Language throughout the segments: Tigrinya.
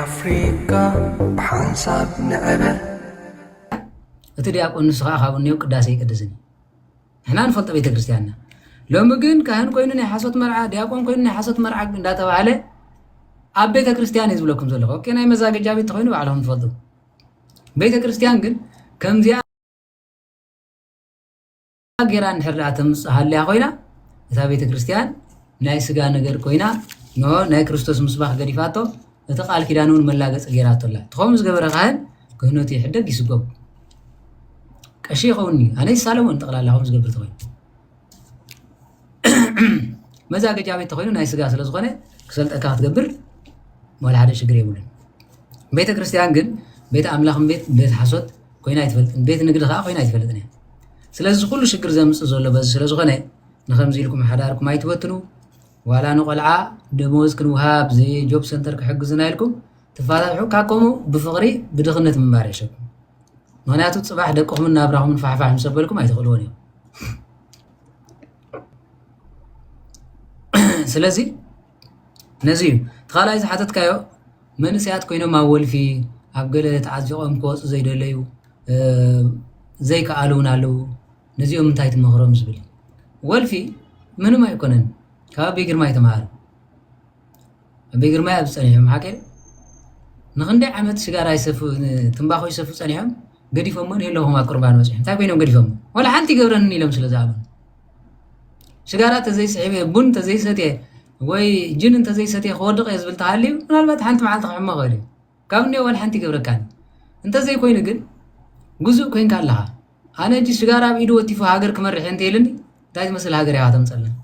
أفريقيا بحنساب نعبة أتدي نسخة خابن نيو قداسي قدسني إحنا نفضل بيت كريستياننا لو ممكن كهن كوينني حصوت مرعى دياقون كوينني حصوت مرعى نداتا وعليه أب بيت كريستيان يزبل لكم زلقوا أوكي ناي مزاج جابي تخوينوا علىهم تفضلوا بيت كريستيان قل كم زيا غيران حراتهم هاللي خوينا إذا بيت كريستيان ناي سجا نجر كوينا نو ناي كريستوس مصباح غريفاتو نتقال كيدانون ملاقص غيرات الله تخومز غبر خان كهنوتي حدق يسقب كشي خوني انا سالمون تقلال هومز غبر تخوين مزاج جابي تخوينو ناي سجا سلازغونه كسلطكا تغبر ولا حدا شغري يقولن بيت كريستيان ግን ቤት አምላኽን ቤት ሓሶት ኮይና ይትፈልጥን ቤት ንግዲ ከዓ ኮይና ይትፈልጥን ስለዚህ ሁሉ ሽግር ዘምጽ ዘሎ በዚ ስለዝኾነ ንኸምዚ ኢልኩም ሓዳርኩም ኣይትበትኑ ዋላ ንቆልዓ ደሞዝ ክንውሃብ ዘይ ጆብ ሰንተር ክሕግዝና ኢልኩም ትፋታሑ ካቆሙ ብፍቕሪ ብድኽነት ምንባር የሸኩም ምክንያቱ ፅባሕ ደቅኹምን ናብራኹምን ፋሕፋሕ ምሰበልኩም ኣይትኽእልዎን እዮም ስለዚ ነዚ ተኻላይ ዝሓተትካዮ መንስያት ኮይኖም ኣብ ወልፊ ኣብ ገለ ተዓዚቖም ክወፁ ዘይደለዩ ዘይከኣሉውን ኣለዉ ነዚኦም እንታይ ትመኽሮም ዝብል ወልፊ ምንም ኣይኮነን ካብ ኣቤ ግርማይ ተምሃሩ ኣቤ ግርማይ ኣብ ፀኒሖም ሓቂር ንክንደይ ዓመት ሽጋራ ይሰፉ ትንባኾ ይሰፉ ፀኒሖም ገዲፎሞን የለኹም ኣብ ቁርባን በፂሖም እንታይ ኮይኖም ገዲፎሞ ወላ ሓንቲ ገብረንን ኢሎም ስለዝኣመኑ ሽጋራ ተዘይስዒበ ቡን ተዘይሰትየ ወይ ጅን እንተዘይሰትየ ክወድቕ እየ ዝብል ተሃልዩ ምናልባት ሓንቲ መዓልቲ ክሕሞ ኽእል እዩ ካብ እኒኦ ወላ ሓንቲ ገብረካኒ እንተዘይኮይኑ ግን ጉዙእ ኮንካ ኣለኻ ኣነ እጂ ሽጋራ ኣብ ኢዱ ወቲፉ ሃገር ክመርሕ እንተይልኒ እንታይ ዝመስል ሃገር ኢኻ ተምፀልና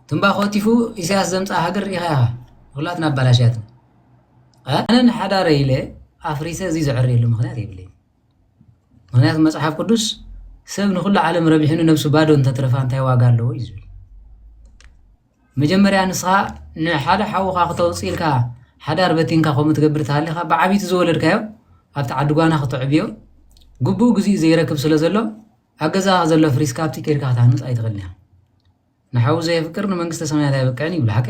ትንባኾ ወቲፉ ኢሳያስ ዘምፃእ ሃገር ኢኻ ኢኻ ኩላትና ኣባላሽያትና ኣነ ንሓዳረ ኢለ ኣፍሪሰ እዚ ዝዕርየሉ ምክንያት የብለይ ምክንያቱ መፅሓፍ ቅዱስ ሰብ ንኩሉ ዓለም ረቢሕኑ ነብሱ ባዶ እንተትረፋ እንታይ ዋጋ ኣለዎ እዩ ዝብል መጀመርያ ንስኻ ንሓደ ሓውኻ ክተውፅእ ኢልካ ሓዳር በቲንካ ከምኡ ትገብር ተሃሊኻ ብዓቢቱ ዝወለድካዮ ኣብቲ ዓድጓና ክትዕብዮ ግቡእ ግዜኡ ዘይረክብ ስለ ዘሎ ኣብ ገዛኻ ዘሎ ፍሪስካ ኣብቲ ከይድካ ክትሃንፅ ኣይትኽእልን ኢኻ ንሓው ዘየፍቅር ንመንግስተ ሰማያት ኣይበቅዕን ይብሉ ሓቂ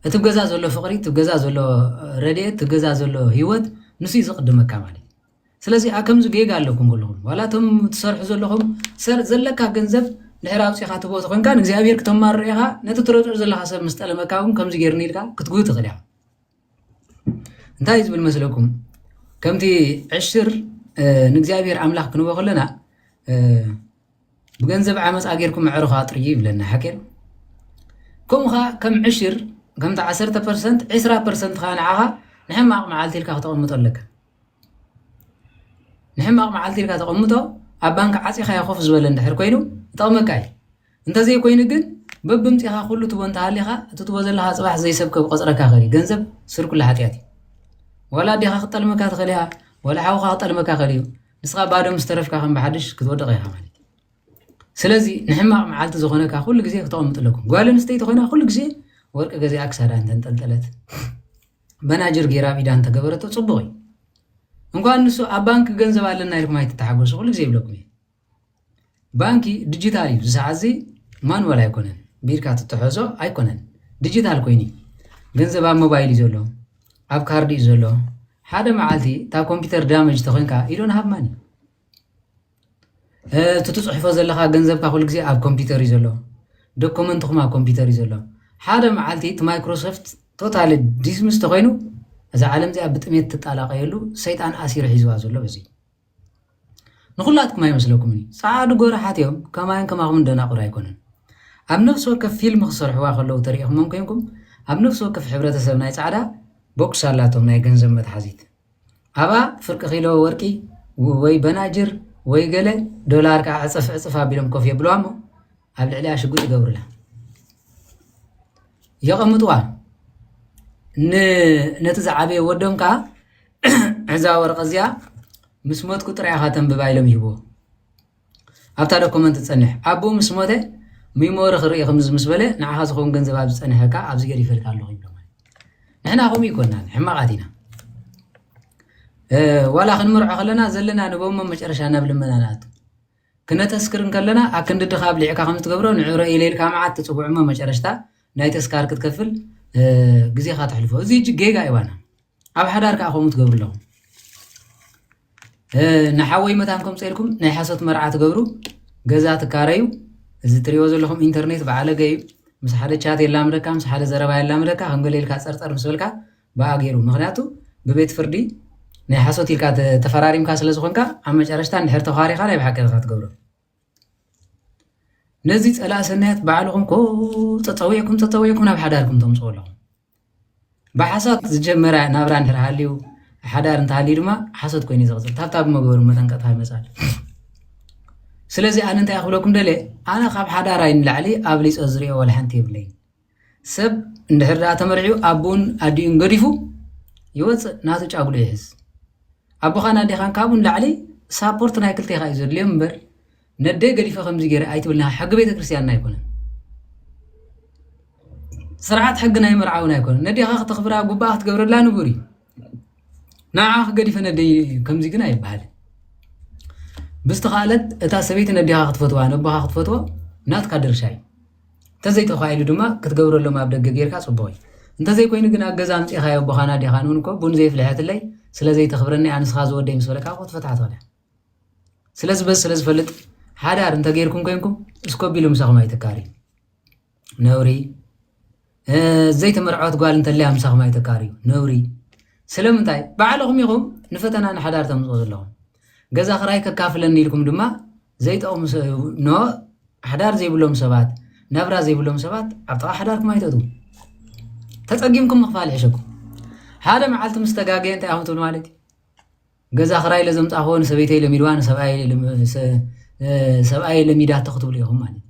እቲ ብገዛ ዘሎ ፍቕሪ እቲ ብገዛ ዘሎ ረድኤት እቲ ገዛ ዘሎ ሂወት ንሱ እዩ ዝቕድመካ ማለት ስለዚ ኣብ ከምዚ ጌጋ ኣለኩም ኩልኩም ዋላ እቶም ትሰርሑ ዘለኹም ዘለካ ገንዘብ ድሕሪ ኣውፂኻ ትቦ ኮንካ ንእግዚኣብሔር ክተማርር ኢኻ ነቲ ትረድኦ ዘለካ ሰብ ምስ ጠለመካ እውን ከምዚ ጌርኒ ኢልካ ክትጉህ ትኽእል ኢኻ እንታይ ዝብል መስለኩም ከምቲ ዕሽር ንእግዚኣብሔር ኣምላኽ ክንቦ ከለና ብገንዘብ ዓመፃ ጌርኩም ምዕሩኻ ጥርዩ ይብለና ሓቂር ከምኡኻ ከም ዕሽር ከምቲ 10% 20% ኻ ንዓኻ ንሕማቕ መዓልቲ ኢልካ ክተቐምጦ ኣለካ ንሕማቕ መዓልቲ ኢልካ ተቐምጦ ኣብ ባንኪ ዓፂኻ ኮፍ ዝበለ እንድሕር ኮይኑ ይጠቕመካ እዩ እንተዘይኮይኑ ግን በብምፂኻ ኩሉ ትቦ እንተሃሊኻ እቲ ትቦ ዘለካ ፅባሕ ዘይሰብከ ብቆፅረካ ኽእል እዩ ገንዘብ ስር ኩሉ ሓጢኣት እዩ ወላ ዲኻ ክጠልመካ ትኽእል ኢኻ ወላ ሓውኻ ክጠልመካ ኽእል እዩ ንስኻ ባዶ ምስ ተረፍካ ከም ብሓድሽ ክትወድቕ ኢኻ ማለት እዩ ስለዚ ንሕማቕ መዓልቲ ዝኾነካ ኩሉ ግዜ ክተቐምጥ ኣለኩም ጓል ኣንስተይቲ ኮይና ኩሉ ግዜ ወርቂ ገዚኣ ክሳዳ እንተንጠልጠለት በናጅር ጌራ ኣብ ኢዳ እንተገበረቶ ፅቡቕ እዩ እንኳን ንሱ ኣብ ባንኪ ገንዘብ ኣለና ኢልኩም ኣይትተሓገሱ ኩሉ ግዜ ይብለኩም እየ ባንኪ ዲጂታል እዩ ዝሰዓት እዚ ማንዋል ኣይኮነን ቢርካ ትትሕዞ ኣይኮነን ዲጂታል ኮይኑ ገንዘብ ኣብ ሞባይል እዩ ዘሎ ኣብ ካርዲ እዩ ዘሎ ሓደ መዓልቲ እታ ኮምፒተር ዳሜጅ ተኮይንካ ኢዶ ንሃብማኒ ትፅሕፎ ዘለካ ገንዘብካ ኩሉ ግዜ ኣብ ኮምፒተር እዩ ዘሎ ዶኩመንትኩም ኣብ ኮምፒተር እዩ ዘሎ ሓደ መዓልቲ እቲ ማይክሮሶፍት ቶታሊ ዲስሚስ ተኮይኑ እዛ ዓለም እዚኣ ብጥሜት ትጣላቀየሉ ሰይጣን ኣሲሩ ሒዝዋ ዘሎ በዚ ንኩላትኩም ኣይመስለኩም ፃዓዱ ጎራሓት እዮም ከማይን ከማኹምን ደናቑር ኣይኮነን ኣብ ነፍሲ ወከፍ ፊልም ክሰርሕዋ ከለዉ ተሪኢኹሞም ኮይንኩም ኣብ ነፍሲ ወከፍ ሕብረተሰብ ናይ ፃዕዳ ቦክስ ኣላቶም ናይ ገንዘብ መትሓዚት ኣባ ፍርቂ ኪሎ ወርቂ ወይ በናጅር ወይ ገለ ዶላር ከዓ ዕፅፍ ኣቢሎም ኮፍ የብልዋ እሞ ኣብ ልዕሊያ ሽጉጥ ይገብሩላ የቐምጥዋ ነቲ ዝዓበየ ወዶም ከዓ እዛ ወርቂ እዚኣ ምስ ሞትኩ ጥራይኻ ተንብባ ኢሎም ይህብዎ ኣብታ ዶኩመንት ትፀንሕ ኣቦ ምስ ሞተ ሚሞሪ ክርኢ ከምዚ ምስ በለ ንዓኻ ዝኸውን ገንዘብ ኣብ ዝፀንሐካ ኣብዚ ገዲፈልካ ኣለኹ ይብሎም ንሕና ከምኡ ይኮናን ሕማቓት ኢና ዋላ ክንምርዖ ከለና ዘለና ንቦሞ መጨረሻ ናብ ልመና ንኣቱ ክነተስክርን ከለና ኣብ ክንዲ ድኻ ኣብሊዕካ ከም ትገብሮ ንዕሮ ኢለልካ መዓት ትፅጉዕሞ መጨረሽታ ናይ ተስካር ክትከፍል ግዜኻ ትሕልፎ እዚ ጌጋ ይዋና ኣብ ሓዳር ከዓ ከምኡ ትገብሩ ኣለኹም ንሓወይ መታንኩም ፀልኩም ናይ ሓሶት መርዓ ትገብሩ ገዛ ትካረዩ እዚ ትሪኦ ዘለኹም ኢንተርኔት በዓለገ እዩ ምስ ሓደ ቻት የላምደካ ምስ ሓደ ዘረባ የላምደካ ከምገሌልካ ፀርፀር ምስ በልካ በኣ ገይሩ ምክንያቱ ብቤት ፍርዲ ናይ ሓሶት ኢልካ ተፈራሪምካ ስለ ዝኾንካ ኣብ መጨረሽታ እንድሕር ተኻሪኻ ናይ ብሓቂ ኢኻ ትገብሮ ነዚ ፀላእ ሰናያት ባዕልኹም ተፀዊዕኩም ናብ ሓዳርኩም ተምፅኡ ኣለኹም ብሓሶት ዝጀመረ ናብራ እንድሕር ሃልዩ ሓዳር እንተሃልዩ ድማ ሓሶት ኮይኑ ዝቕፅል ታብታብ መገበሩ መጠንቀቕታ ይመፃል ስለዚ ኣነ እንታይ ክብለኩም ደለ ኣነ ካብ ሓዳራይ ንላዕሊ ኣብ ሊፆ ዝሪኦ ወላ ሓንቲ የብለይ ሰብ እንድሕር ዳ ተመርዒኡ ኣቦን ኣዲኡን ገዲፉ ይወፅእ ናቱ ጫጉሉ ይሕዝ ኣቦኻን ኣዴኻን ካብኡ ንላዕሊ ሳፖርት ናይ ክልቴኻ እዩ ዘድልዮ እምበር ነደይ ገዲፈ ከምዚ ገይረ ኣይትብልና ሕጊ ቤተ ክርስቲያንና ኣይኮነን ስርዓት ሕጊ ናይ መርዓውን ኣይኮነን ነዴኻ ክትኽብራ ጉባእ ክትገብረላ ንቡር እዩ ንዓ ክገዲፈ ነደይ ከምዚ ግን ኣይበሃል ብዝተኻለት እታ ሰበይቲ ነዴኻ ክትፈትዋ ነቦኻ ክትፈትዎ ናትካ ድርሻ እዩ እንተዘይተኻኢሉ ድማ ክትገብረሎም ኣብ ደገ ጌርካ ፅቡቕ እዩ እንተዘይኮይኑ ግን ኣብ ገዛ ምፅኢኻዮ ኣቦኻን ኣዴኻን እውን እኮ ቡን ዘይፍልሐትለይ ስለዘይተኽብረኒ ኣንስኻ ዝወደይ ምስ በለካ ክትፈትሓ ትኽእል ስለዚ በዝ ስለ ዝፈልጥ ሓዳር እንተገይርኩም ኮይንኩም እስኮቢሉ ምሳኹም ኣይተካር እዩ ነውሪ ዘይተመርዖት ጓል እንተለያ ምሳኹም ኣይተካር እዩ ነውሪ ስለምንታይ ባዕልኹም ኢኹም ንፈተና ንሓዳር ተምፅኦ ዘለኹም ገዛ ክራይ ከካፍለኒ ኢልኩም ድማ ዘይጠቕሙ ኖ ሓዳር ዘይብሎም ሰባት ናብራ ዘይብሎም ሰባት ኣብ ጥቓ ሓዳርኩም ኣይተቱ ተፀጊምኩም ምኽፋል ይሕሸኩም ሓደ መዓልቲ ምስ ተጋገየ እንታይ ኣኹም ትብሉ ማለት እዩ ገዛ ክራይ ለዘምፃኽዎ ንሰበይተይ ለሚድዋ ሰብኣይ ለሚዳቶ ክትብሉ ኢኹም ማለት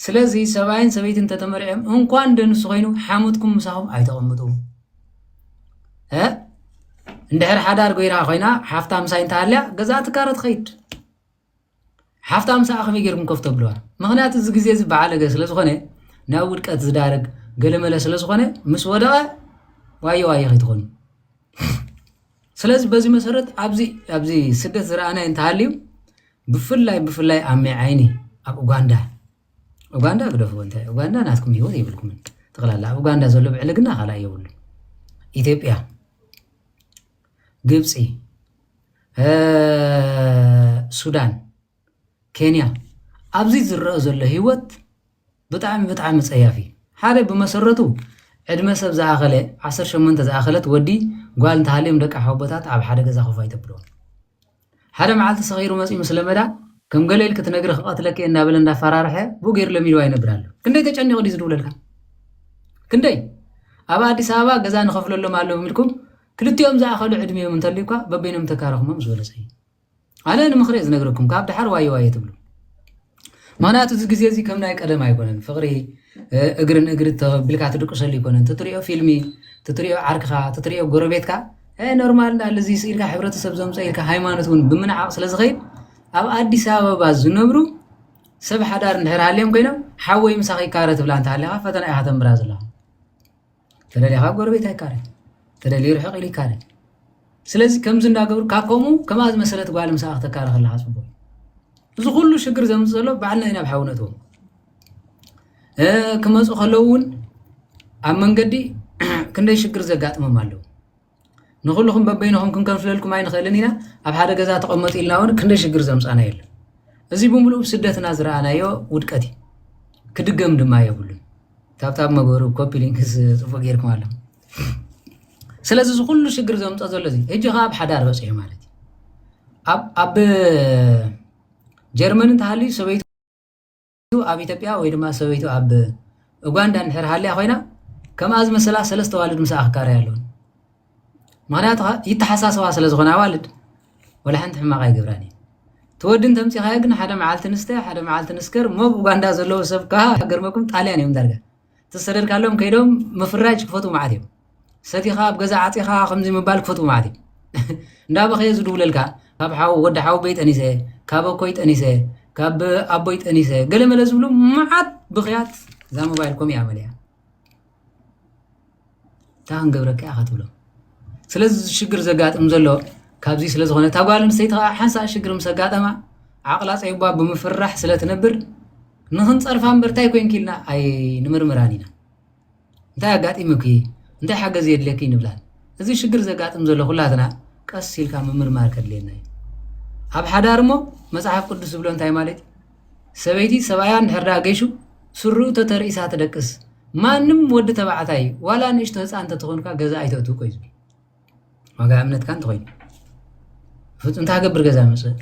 ስለዚ ሰብኣይን ሰበይትን ተተመርዕዮም እንኳን ደንሱ ኮይኑ ሓሙትኩም ምሳኹም ኣይተቐምጡ እንድሕር ሓዳር ጎይራ ኮይና ሓፍታ ምሳይ እንተሃልያ ገዛ ትካረ ትኸይድ ሓፍታ ምሳ ከመይ ጌርኩም ከፍ ተብልዋ ምክንያቱ እዚ ግዜ እዚ በዓለገ ስለ ዝኾነ ናብ ውድቀት ዝዳረግ ገለመለ ስለ ዝኾነ ምስ ወደቐ ዋዮ ከይትኾኑ ስለዚ በዚ መሰረት ኣብዚ ስደት ዝረኣናይ እንተሃልዩ ብፍላይ ኣብ ዓይኒ ኣብ ኡጋንዳ ግደፍዎ እንታይ ኡጋንዳ ናትኩም ሂወት የብልኩምን ጠቕላላ ኣብ ኡጋንዳ ዘሎ ብዕልግና ካልኣይ የብሉ ኢትዮጵያ ግብፂ ሱዳን ኬንያ ኣብዚ ዝረአ ዘሎ ሂወት ብጣዕሚ ፀያፊ ሓደ ብመሰረቱ ዕድመ ሰብ ዝኣኸለ 18 ዝኣኸለት ወዲ ጓል እንተሃልዮም ደቂ ሓቦታት ኣብ ሓደ ገዛ ኮፍ ኣይተብልዎም ሓደ መዓልቲ ሰኺሩ መፂኡ ምስ ለመዳ ከም ገለል ክትነግሪ ክቐትለከ እናበለ እንዳፈራርሐ ብኡ ገይሩ ለሚድዋ ይነብር ኣሎ ክንደይ ተጨኒቑ ዲ ዝድውለልካ ክንደይ ኣብ ኣዲስ ኣበባ ገዛ ንኸፍለሎም ኣሎ ብምልኩም ክልቲኦም ዝኣኸሉ ዕድሜዮም እንተልዩካ በበይኖም ተካረኹሞም ዝበለፀ እዩ ኣነ ንምኽሪ ዝነግረኩም ካብ ድሓር ዋየ ትብሉ ምክንያቱ እዚ ግዜ እዚ ከም ናይ ቀደም ኣይኮነን ፍቕሪ እግርን እግሪ ተቢልካ ትድቅሰሉ ይኮነን ትትሪኦ ፊልሚ ትትሪኦ ዓርክኻ ትትሪኦ ጎረቤትካ ኖርማል እንዳለ እዚ ስኢልካ ሕብረተሰብ ዘምፀ ኢልካ ሃይማኖት እውን ብምንዓቕ ስለ ዝኸይድ ኣብ ኣዲስ ኣበባ ዝነብሩ ሰብ ሓዳር እንድሕር ሃልዮም ኮይኖም ሓወይ ምሳኺ ይካረ ትብላ እንተሃልኻ ፈተና ኢኻ ተንብራ ዘለኻ ተደሊኻ ጎረቤት ኣይካረ ተደልዩ ርሕቕ ኢሉ ይካረ ስለዚ ከምዚ እንዳገብሩ ካብ ከምኡ ከማ ዝመሰለት ጓል ምሳኻ ክተካረ ከለኻ ፅቡቅ እዚ ኩሉ ሽግር ዘምፅእ ዘሎ ባዕልና ኢና ብሓውነትዎም ክመፁ ከለዉ እውን ኣብ መንገዲ ክንደይ ሽግር ዘጋጥሞም ኣለዉ ንኩልኩም በበይንኹም ክንከፍለልኩም ኣይንኽእልን ኢና ኣብ ሓደ ገዛ ተቐመጡ ኢልና እውን ክንደይ ሽግር ዘምፃና የለን እዚ ብምሉእ ስደትና ዝረኣናዮ ውድቀት እዩ ክድገም ድማ የብሉን ታብታብ መገበሩ ኮፒ ሊንክስ ፅቡቅ ጌርኩም ኣለኹ ስለዚ እዚ ኩሉ ሽግር ዘምፅኦ ዘሎ እዚ ሕጂ ከዓ ኣብ ሓዳር በፂሑ ማለት እዩ ኣብ ጀርመን እንተሃልዩ ሰበይቱ ኣብ ኢትዮጵያ ወይ ድማ ሰበይቱ ኣብ ኡጋንዳ እንድሕር ሃልያ ኮይና ከምኣ ዝመሰላ 3 ዋልድ ምሳኣ ክካረያ ኣለዎን ምክንያቱ ይተሓሳሰባ ስለ ዝኾነ ኣዋልድ ወላ ሓንቲ ሕማቕ ኣይገብራን እየ ትወድን ተምፂኻዮ ግን ሓደ መዓልቲ ንስተ ሓደ መዓልቲ ንስከር ሞብ ኡጋንዳ ዘለዎ ሰብ ከዓ ገርመኩም ጣልያን እዮም ዳርጋ ትሰደድካሎም ከይዶም ምፍራጅ ክፈቱ መዓት እዮም ሰቲኻ ኣብ ገዛ ዓፂኻ ከምዚ ምባል ክፈቱ መዓት እዩ እንዳበኸየ ዝድውለልካ ካብ ወዲ ሓው በይ ጠኒሰ ካብ ኣኮይ ጠኒሰ ካብ ኣቦይ ጠኒሰ ገለ መለ ዝብሉ መዓት ብኽያት እዛ ሞባይል ኮም እያ መለያ እታ ክንገብረካ ኢኻ ትብሎ ስለዚ ሽግር ዘጋጥም ዘሎ ካብዚ ስለ ዝኾነ እታ ጓል ኣንስተይቲ ከዓ ሓንሳእ ሽግር ምስ ኣጋጠማ ዓቕላ ፀይባ ብምፍራሕ ስለ ትነብር ንክንፀርፋ እምበር እንታይ ኮንኪ ኢልና ኣይ ንምርምራን ኢና እንታይ ኣጋጢሙኪ እንታይ ሓገዝ የድልየኪ ንብላን እዚ ሽግር ዘጋጥም ዘሎ ኩላትና ቀስ ኢልካ ምምርማር ከድልየና እዩ ኣብ ሓዳር እሞ መጽሓፍ ቅዱስ ዝብሎ እንታይ ማለት ሰበይቲ ሰብኣያን ድሕርዳ ገይሹ ስሩዕ ተተርእሳ ትደቅስ ማንም ወዲ ተባዕታይ ዋላ ንእሽቶ ህፃን እንተትኾንካ ገዛ ኣይተእትው ቆይ ዝብል ዋጋ እምነትካ እንተኮይኑ ፍጹም ታገብር ገዛ ምጽእ